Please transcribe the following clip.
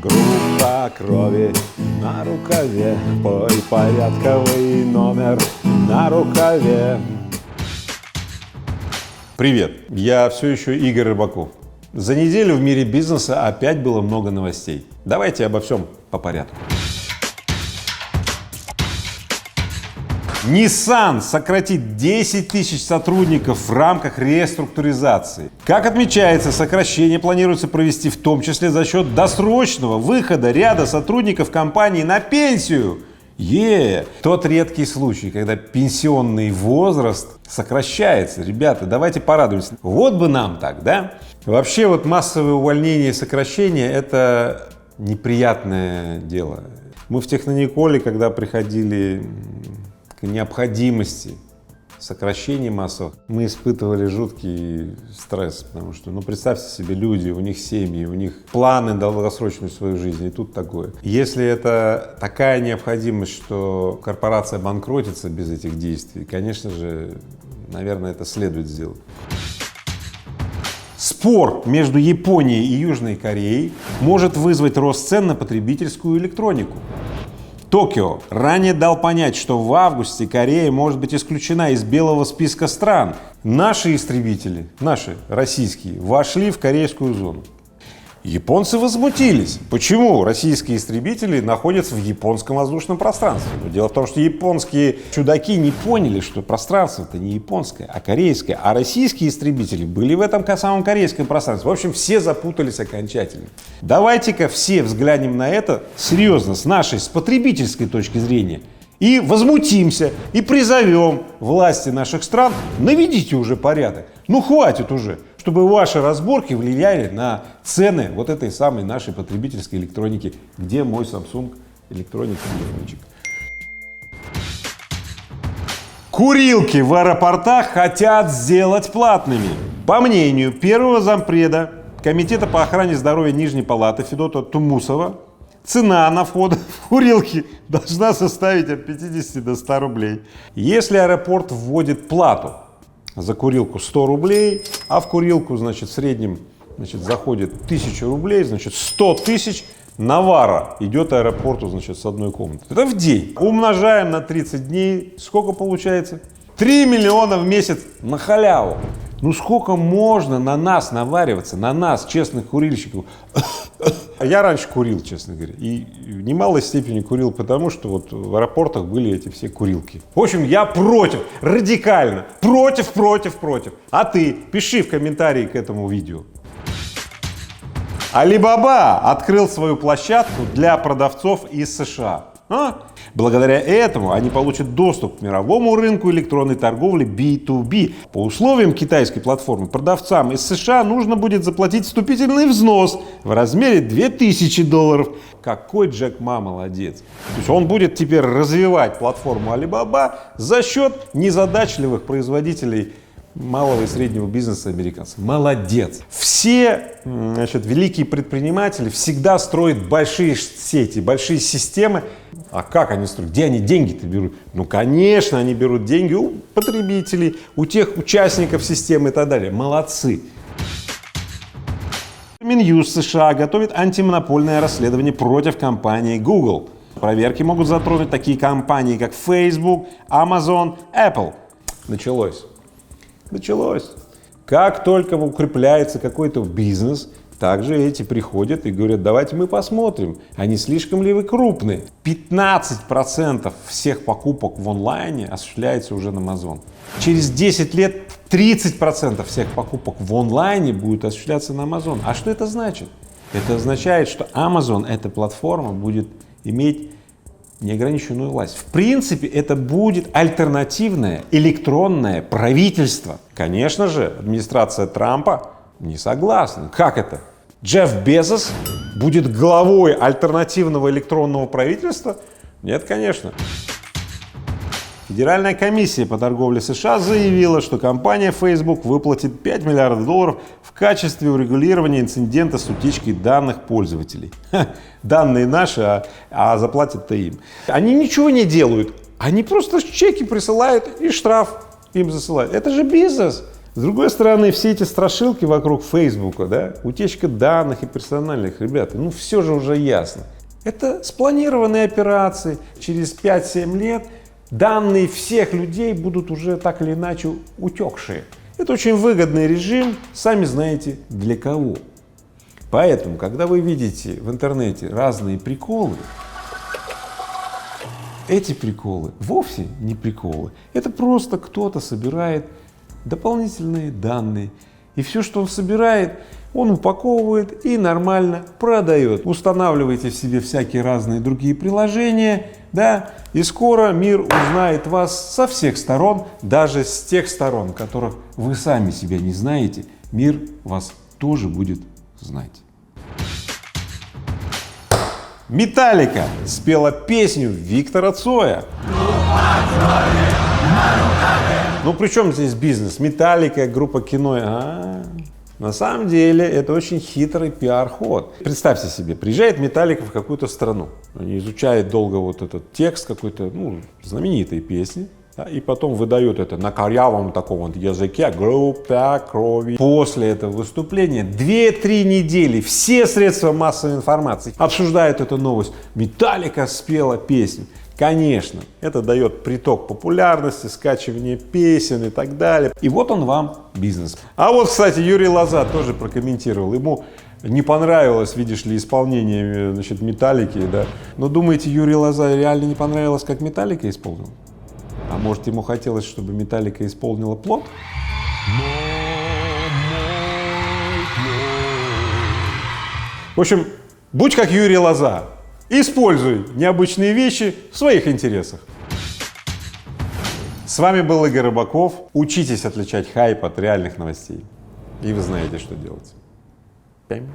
Группа крови на рукаве, бой порядковый номер на рукаве. Привет, я все еще Игорь Рыбаков. За неделю в мире бизнеса опять было много новостей. Давайте обо всем по порядку. Nissan сократит 10 тысяч сотрудников в рамках реструктуризации. Как отмечается, сокращение планируется провести в том числе за счет досрочного выхода ряда сотрудников компании на пенсию. Тот редкий случай, когда пенсионный возраст сокращается. Ребята, давайте порадуемся. Вот бы нам так, да? Вообще вот массовое увольнение и сокращение — это неприятное дело. Мы в Технониколе, когда приходили к необходимости сокращения массовых, мы испытывали жуткий стресс, потому что, представьте себе, люди, у них семьи, у них планы на долгосрочную свою жизнь, и тут такое. Если это такая необходимость, что корпорация банкротится без этих действий, конечно же, наверное, это следует сделать. Спор между Японией и Южной Кореей может вызвать рост цен на потребительскую электронику. Токио ранее дал понять, что в августе Корея может быть исключена из белого списка стран. Наши истребители, наши российские, вошли в корейскую зону. Японцы возмутились. Почему российские истребители находятся в японском воздушном пространстве? Дело в том, что японские чудаки не поняли, что пространство-то не японское, а корейское. А российские истребители были в этом самом корейском пространстве. В общем, все запутались окончательно. Давайте-ка все взглянем на это серьезно, с потребительской точки зрения. И возмутимся, и призовем власти наших стран: наведите уже порядок. Хватит уже, чтобы ваши разборки влияли на цены вот этой самой нашей потребительской электроники. Где мой Samsung электроник телефончик? Курилки в аэропортах хотят сделать платными. По мнению первого зампреда Комитета по охране здоровья Нижней Палаты Федота Тумусова, цена на вход в курилки должна составить от 50 до 100 рублей. Если аэропорт вводит плату за курилку 100 рублей, а в курилку, в среднем, заходит 1000 рублей, 100 тысяч навара идет аэропорту, с одной комнаты. Это в день. Умножаем на 30 дней. Сколько получается? 3 миллиона в месяц на халяву. Сколько можно на нас навариваться, на нас, честных курильщиков? Я раньше курил, честно говоря, и в немалой степени курил, потому что в аэропортах были эти все курилки. В общем, я против, радикально, против. А ты пиши в комментарии к этому видео. Alibaba открыл свою площадку для продавцов из США. Благодаря этому они получат доступ к мировому рынку электронной торговли B2B. По условиям китайской платформы продавцам из США нужно будет заплатить вступительный взнос в размере $2000. Какой Джек Ма молодец. То есть он будет теперь развивать платформу Alibaba за счет незадачливых производителей малого и среднего бизнеса американцев. Молодец. Все великие предприниматели всегда строят большие сети, большие системы. А как они строят? Где они деньги-то берут? Конечно, они берут деньги у потребителей, у тех участников системы и так далее. Молодцы. Минюст США готовит антимонопольное расследование против компании Google. Проверки могут затронуть такие компании, как Facebook, Amazon, Apple. Началось. Как только укрепляется какой-то бизнес, также эти приходят и говорят: давайте мы посмотрим, а не слишком ли вы крупные. 15% всех покупок в онлайне осуществляется уже на Amazon. Через 10 лет 30% всех покупок в онлайне будет осуществляться на Amazon. А что это значит? Это означает, что Amazon, эта платформа, будет иметь неограниченную власть. В принципе, это будет альтернативное электронное правительство. Конечно же, администрация Трампа не согласна. Как это? Джефф Безос будет главой альтернативного электронного правительства? Нет, конечно. Федеральная комиссия по торговле США заявила, что компания Facebook выплатит $5 миллиардов в качестве урегулирования инцидента с утечкой данных пользователей. Данные наши, а заплатят-то им. Они ничего не делают, они просто чеки присылают и штраф им засылают. Это же бизнес. С другой стороны, все эти страшилки вокруг Фейсбука, да, утечка данных и персональных, ребята, ну все же уже ясно. Это спланированные операции. Через 5-7 лет данные всех людей будут уже так или иначе утекшие. Это очень выгодный режим, сами знаете для кого. Поэтому, когда вы видите в интернете разные приколы, эти приколы вовсе не приколы. Это просто кто-то собирает дополнительные данные. И все, что он собирает, он упаковывает и нормально продает. Устанавливайте в себе всякие разные другие приложения, да, и скоро мир узнает вас со всех сторон, даже с тех сторон, которых вы сами себя не знаете, мир вас тоже будет знать. Металлика спела песню Виктора Цоя. Ну при чем здесь бизнес? Металлика, группа Кино. На самом деле это очень хитрый пиар-ход. Представьте себе, приезжает Металлика в какую-то страну, они изучают долго вот этот текст какой-то, ну, знаменитой песни, да, и потом выдают это на корявом таком вот языке, группа крови. После этого выступления 2-3 недели все средства массовой информации обсуждают эту новость. Металлика спела песню. Конечно, это дает приток популярности, скачивание песен и так далее. И вот он вам бизнес. А вот, кстати, Юрий Лоза тоже прокомментировал. Ему не понравилось, видишь ли, исполнение, значит, Металлики, да. Но думаете, Юрий Лоза реально не понравилось, как Металлика исполнил? А может, ему хотелось, чтобы Металлика исполнила Плот? В общем, будь как Юрий Лоза. Используй необычные вещи в своих интересах. С вами был Игорь Рыбаков. Учитесь отличать хайп от реальных новостей. И вы знаете, что делать. Пям.